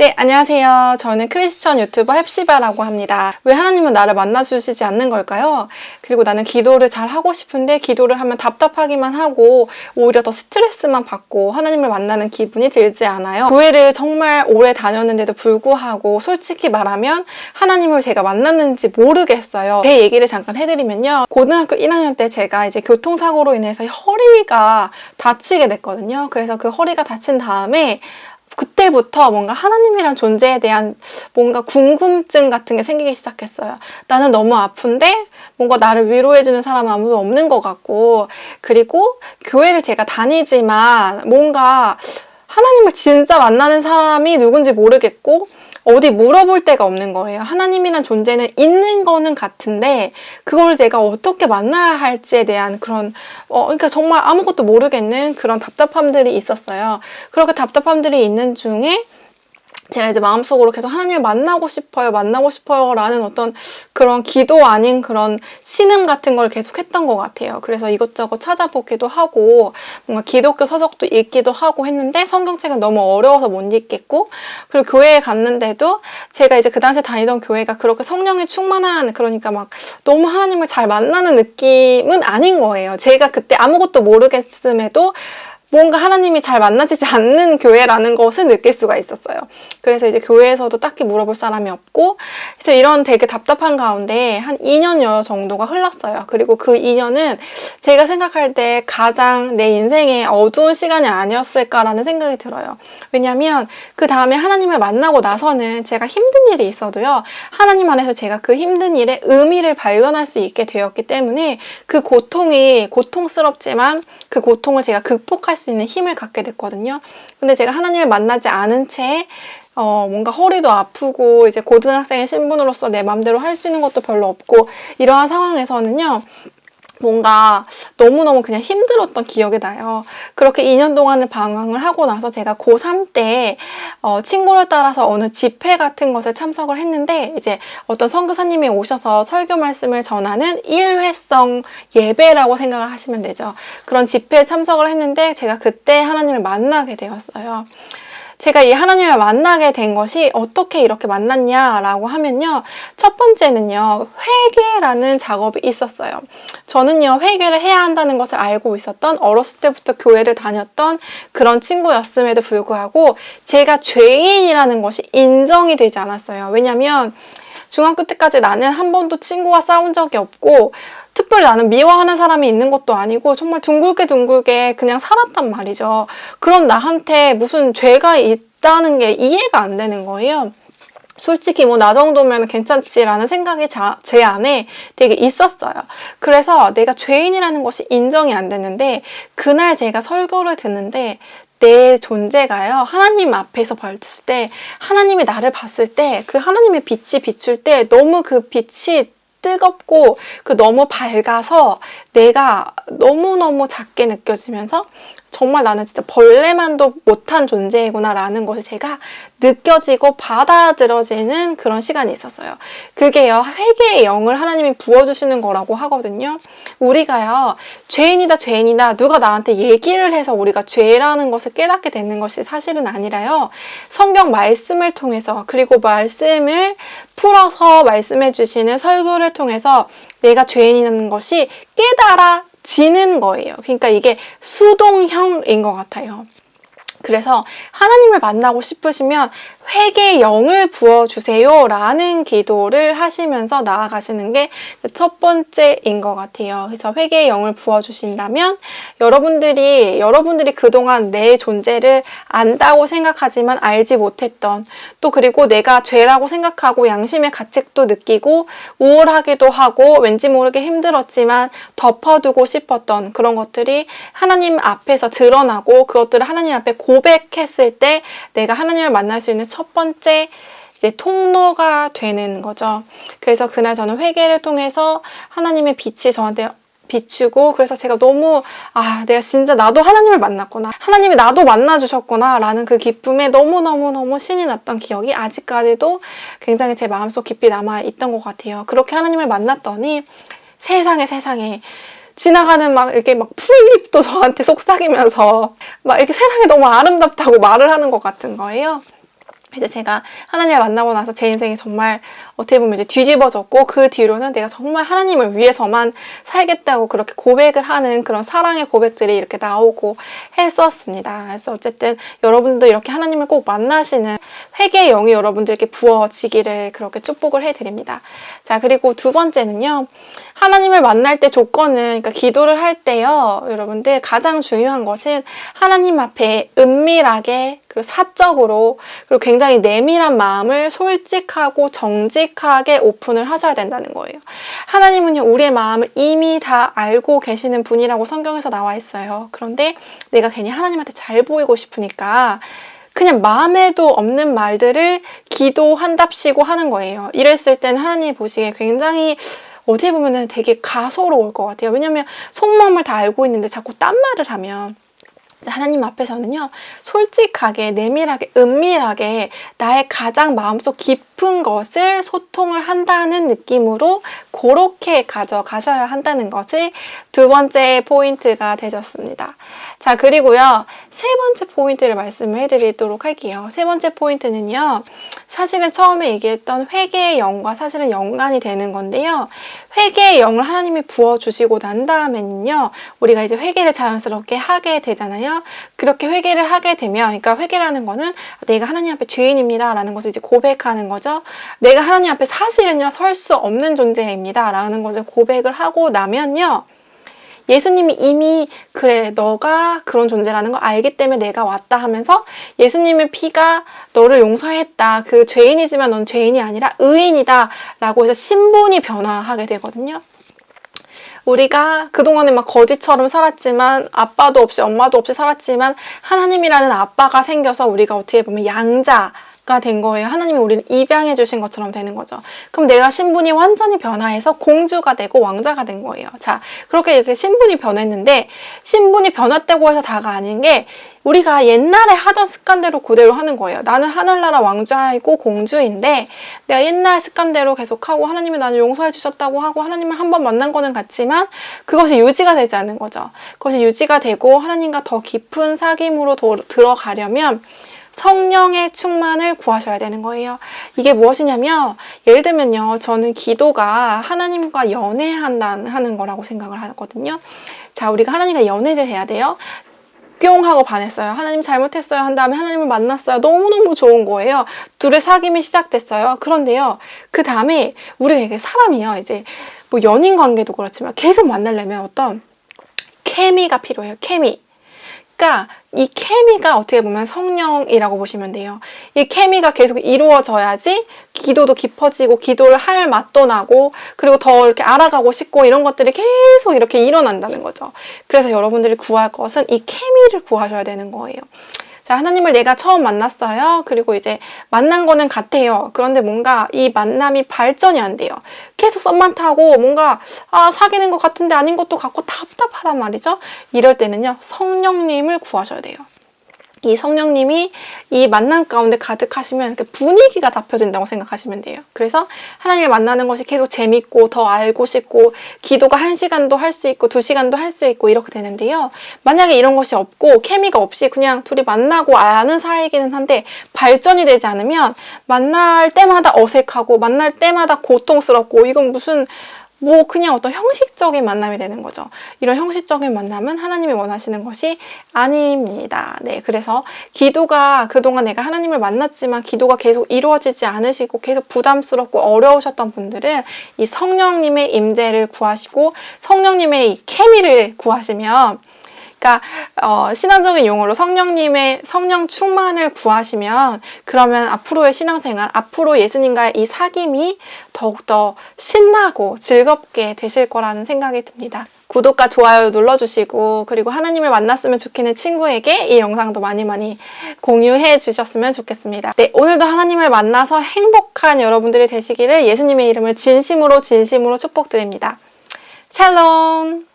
네, 안녕하세요. 저는 크리스천 유튜버 헵시바라고 합니다. 왜 하나님은 나를 만나주시지 않는 걸까요? 그리고 나는 기도를 잘 하고 싶은데 기도를 하면 답답하기만 하고 오히려 더 스트레스만 받고 하나님을 만나는 기분이 들지 않아요. 교회를 정말 오래 다녔는데도 불구하고 솔직히 말하면 하나님을 제가 만났는지 모르겠어요. 제 얘기를 잠깐 해드리면요. 고등학교 1학년 때 제가 이제 교통사고로 인해서 허리가 다치게 됐거든요. 그래서 그 허리가 다친 다음에 그때부터 뭔가 하나님이란 존재에 대한 뭔가 궁금증 같은 게 생기기 시작했어요. 나는 너무 아픈데 뭔가 나를 위로해주는 사람은 아무도 없는 것 같고, 그리고 교회를 제가 다니지만 뭔가 하나님을 진짜 만나는 사람이 누군지 모르겠고 어디 물어볼 데가 없는 거예요. 하나님이란 존재는 있는 거는 같은데 그걸 제가 어떻게 만나야 할지에 대한 그런 그러니까 정말 아무것도 모르겠는 그런 답답함들이 있었어요. 그렇게 답답함들이 있는 중에 제가 이제 마음속으로 계속 하나님을 만나고 싶어요 라는 어떤 그런 기도 아닌 그런 신음 같은 걸 계속 했던 것 같아요. 그래서 이것저것 찾아보기도 하고 뭔가 기독교 서적도 읽기도 하고 했는데 성경책은 너무 어려워서 못 읽겠고, 그리고 교회에 갔는데도 제가 이제 그 당시에 다니던 교회가 그렇게 성령이 충만한, 그러니까 막 너무 하나님을 잘 만나는 느낌은 아닌 거예요. 제가 그때 아무것도 모르겠음에도 뭔가 하나님이 잘 만나지지 않는 교회라는 것을 느낄 수가 있었어요. 그래서 이제 교회에서도 딱히 물어볼 사람이 없고, 그래서 이런 되게 답답한 가운데 한 2년여 정도가 흘렀어요. 그리고 그 2년은 제가 생각할 때 가장 내 인생의 어두운 시간이 아니었을까라는 생각이 들어요. 왜냐하면 그 다음에 하나님을 만나고 나서는 제가 힘든 일이 있어도요, 하나님 안에서 제가 그 힘든 일에 의미를 발견할 수 있게 되었기 때문에 그 고통이 고통스럽지만 그 고통을 제가 극복할 수 있는 힘을 갖게 됐거든요. 근데 제가 하나님을 만나지 않은 채 뭔가 허리도 아프고 이제 고등학생의 신분으로서 내 맘대로 할 수 있는 것도 별로 없고 이러한 상황에서는요, 뭔가 너무너무 그냥 힘들었던 기억이 나요. 그렇게 2년 동안을 방황을 하고 나서 제가 고3 때 친구를 따라서 어느 집회 같은 것에 참석을 했는데, 이제 어떤 선교사님이 오셔서 설교 말씀을 전하는 일회성 예배라고 생각을 하시면 되죠. 그런 집회에 참석을 했는데 제가 그때 하나님을 만나게 되었어요. 제가 이 하나님을 만나게 된 것이 어떻게 이렇게 만났냐라고 하면요, 첫 번째는요, 회개라는 작업이 있었어요. 저는요, 회개를 해야 한다는 것을 알고 있었던, 어렸을 때부터 교회를 다녔던 그런 친구였음에도 불구하고 제가 죄인이라는 것이 인정이 되지 않았어요. 왜냐면 중학교 때까지 나는 한 번도 친구와 싸운 적이 없고 특별히 나는 미워하는 사람이 있는 것도 아니고 정말 둥글게 그냥 살았단 말이죠. 그런 나한테 무슨 죄가 있다는 게 이해가 안 되는 거예요. 솔직히 뭐 나 정도면 괜찮지라는 생각이 제 안에 되게 있었어요. 그래서 내가 죄인이라는 것이 인정이 안 됐는데, 그날 제가 설교를 듣는데 내 존재가요, 하나님 앞에서 봤을 때, 하나님이 나를 봤을 때 그 하나님의 빛이 비출 때 너무 그 빛이 뜨겁고 너무 밝아서 내가 너무너무 작게 느껴지면서 정말 나는 진짜 벌레만도 못한 존재이구나 라는 것이 제가 느껴지고 받아들여지는 그런 시간이 있었어요. 그게요, 회개의 영을 하나님이 부어주시는 거라고 하거든요. 우리가요, 죄인이다 누가 나한테 얘기를 해서 우리가 죄라는 것을 깨닫게 되는 것이 사실은 아니라요, 성경 말씀을 통해서, 그리고 말씀을 풀어서 말씀해 주시는 설교를 통해서 내가 죄인이라는 것이 깨달아지는 거예요. 그러니까 이게 수동형인 것 같아요. 그래서 하나님을 만나고 싶으시면 회개의 영을 부어주세요 라는 기도를 하시면서 나아가시는 게 첫 번째인 것 같아요. 그래서 회개의 영을 부어주신다면 여러분들이 그동안 내 존재를 안다고 생각하지만 알지 못했던, 또 그리고 내가 죄라고 생각하고 양심의 가책도 느끼고 우울하기도 하고 왠지 모르게 힘들었지만 덮어두고 싶었던 그런 것들이 하나님 앞에서 드러나고 그것들을 하나님 앞에 고백했을 때 내가 하나님을 만날 수 있는 첫 번째 이제 통로가 되는 거죠. 그래서 그날 저는 회개를 통해서 하나님의 빛이 저한테 비추고, 그래서 제가 너무 내가 진짜 나도 하나님을 만났구나, 하나님이 나도 만나주셨구나 라는 그 기쁨에 너무너무 신이 났던 기억이 아직까지도 굉장히 제 마음속 깊이 남아있던 것 같아요. 그렇게 하나님을 만났더니 세상에 지나가는 이렇게 풀잎도 저한테 속삭이면서 이렇게 세상이 너무 아름답다고 말을 하는 것 같은 거예요. 이제 제가 하나님을 만나고 나서 제 인생이 정말 어떻게 보면 이제 뒤집어졌고, 그 뒤로는 내가 정말 하나님을 위해서만 살겠다고 그렇게 고백을 하는 그런 사랑의 고백들이 이렇게 나오고 했었습니다. 그래서 어쨌든 여러분도 이렇게 하나님을 꼭 만나시는 회개의 영이 여러분들께 부어지기를 그렇게 축복을 해드립니다. 자, 그리고 두 번째는요. 하나님을 만날 때 조건은, 그러니까 기도를 할 때요, 여러분들 가장 중요한 것은 하나님 앞에 은밀하게, 그리고 사적으로, 그리고 굉장히 내밀한 마음을 솔직하고 정직하게 오픈을 하셔야 된다는 거예요. 하나님은요, 우리의 마음을 이미 다 알고 계시는 분이라고 성경에서 나와 있어요. 그런데 내가 괜히 하나님한테 잘 보이고 싶으니까 그냥 마음에도 없는 말들을 기도한답시고 하는 거예요. 이랬을 때는 하나님이 보시기에 굉장히 어떻게 보면은 되게 가소로울 것 같아요. 왜냐면 속마음을 다 알고 있는데 자꾸 딴 말을 하면 하나님 앞에서는요, 솔직하게, 내밀하게, 은밀하게 나의 가장 마음속 깊은 것을 소통을 한다는 느낌으로 그렇게 가져가셔야 한다는 것이 두 번째 포인트가 되셨습니다. 자, 그리고요, 세 번째 포인트를 말씀을 해드리도록 할게요. 세 번째 포인트는요, 사실은 처음에 얘기했던 회개의 영과 사실은 연관이 되는 건데요. 회개의 영을 하나님이 부어주시고 난 다음에는요, 우리가 이제 회개를 자연스럽게 하게 되잖아요. 그렇게 회개를 하게 되면, 그러니까 회개라는 거는 내가 하나님 앞에 죄인입니다 라는 것을 이제 고백하는 거죠. 내가 하나님 앞에 사실은요, 설 수 없는 존재입니다 라는 것을 고백을 하고 나면요, 예수님이 이미 그래, 너가 그런 존재라는 걸 알기 때문에 내가 왔다 하면서 예수님의 피가 너를 용서했다. 그 죄인이지만 넌 죄인이 아니라 의인이다 라고 해서 신분이 변화하게 되거든요. 우리가 그동안에 막 거지처럼 살았지만, 아빠도 없이 엄마도 없이 살았지만 하나님이라는 아빠가 생겨서 우리가 어떻게 보면 양자가 된 거예요. 하나님이 우리를 입양해 주신 것처럼 되는 거죠. 그럼 내가 신분이 완전히 변화해서 공주가 되고 왕자가 된 거예요. 자, 그렇게 이렇게 신분이 변했는데, 신분이 변했다고 해서 다가 아닌 게, 우리가 옛날에 하던 습관대로 그대로 하는 거예요. 나는 하늘나라 왕자이고 공주인데 내가 옛날 습관대로 계속하고 하나님이 나를 용서해 주셨다고 하고 하나님을 한 번 만난 거는 같지만 그것이 유지가 되지 않는 거죠. 그것이 유지가 되고 하나님과 더 깊은 사귐으로 들어가려면 성령의 충만을 구하셔야 되는 거예요. 이게 무엇이냐면, 예를 들면요, 저는 기도가 하나님과 연애하는 거라고 생각을 하거든요. 자, 우리가 하나님과 연애를 해야 돼요. 뿅 하고 반했어요. 하나님 잘못했어요 한 다음에 하나님을 만났어요. 너무너무 좋은 거예요. 둘의 사귐이 시작됐어요. 그런데요, 그 다음에 우리가 이게 사람이요, 이제 뭐 연인 관계도 그렇지만 계속 만나려면 어떤 케미가 필요해요. 케미. 그러니까 이 케미가 어떻게 보면 성령이라고 보시면 돼요. 이 케미가 계속 이루어져야지 기도도 깊어지고 기도를 할 맛도 나고, 그리고 더 이렇게 알아가고 싶고, 이런 것들이 계속 이렇게 일어난다는 거죠. 그래서 여러분들이 구할 것은 이 케미를 구하셔야 되는 거예요. 자, 하나님을 내가 처음 만났어요. 그리고 이제 만난 거는 같아요. 그런데 뭔가 이 만남이 발전이 안 돼요. 계속 썸만 타고 뭔가 사귀는 것 같은데 아닌 것도 같고 답답하단 말이죠. 이럴 때는요, 성령님을 구하셔야 돼요. 이 성령님이 이 만남 가운데 가득하시면 분위기가 잡혀진다고 생각하시면 돼요. 그래서 하나님을 만나는 것이 계속 재밌고 더 알고 싶고, 기도가 1시간도 할 수 있고 2시간도 할 수 있고 이렇게 되는데요. 만약에 이런 것이 없고 케미가 없이 그냥 둘이 만나고 아는 사이이기는 한데 발전이 되지 않으면 만날 때마다 어색하고 만날 때마다 고통스럽고, 이건 무슨 그냥 어떤 형식적인 만남이 되는 거죠. 이런 형식적인 만남은 하나님이 원하시는 것이 아닙니다. 네, 그래서 기도가 그동안 내가 하나님을 만났지만 기도가 계속 이루어지지 않으시고 계속 부담스럽고 어려우셨던 분들은 이 성령님의 임재를 구하시고 성령님의 이 케미를 구하시면, 그러니까 신앙적인 용어로 성령님의 성령 충만을 구하시면, 그러면 앞으로의 신앙생활, 앞으로 예수님과의 이 사귐이 더욱더 신나고 즐겁게 되실 거라는 생각이 듭니다. 구독과 좋아요 눌러주시고, 그리고 하나님을 만났으면 좋겠는 친구에게 이 영상도 많이 공유해 주셨으면 좋겠습니다. 네, 오늘도 하나님을 만나서 행복한 여러분들이 되시기를 예수님의 이름을 진심으로 축복드립니다. 샬롬!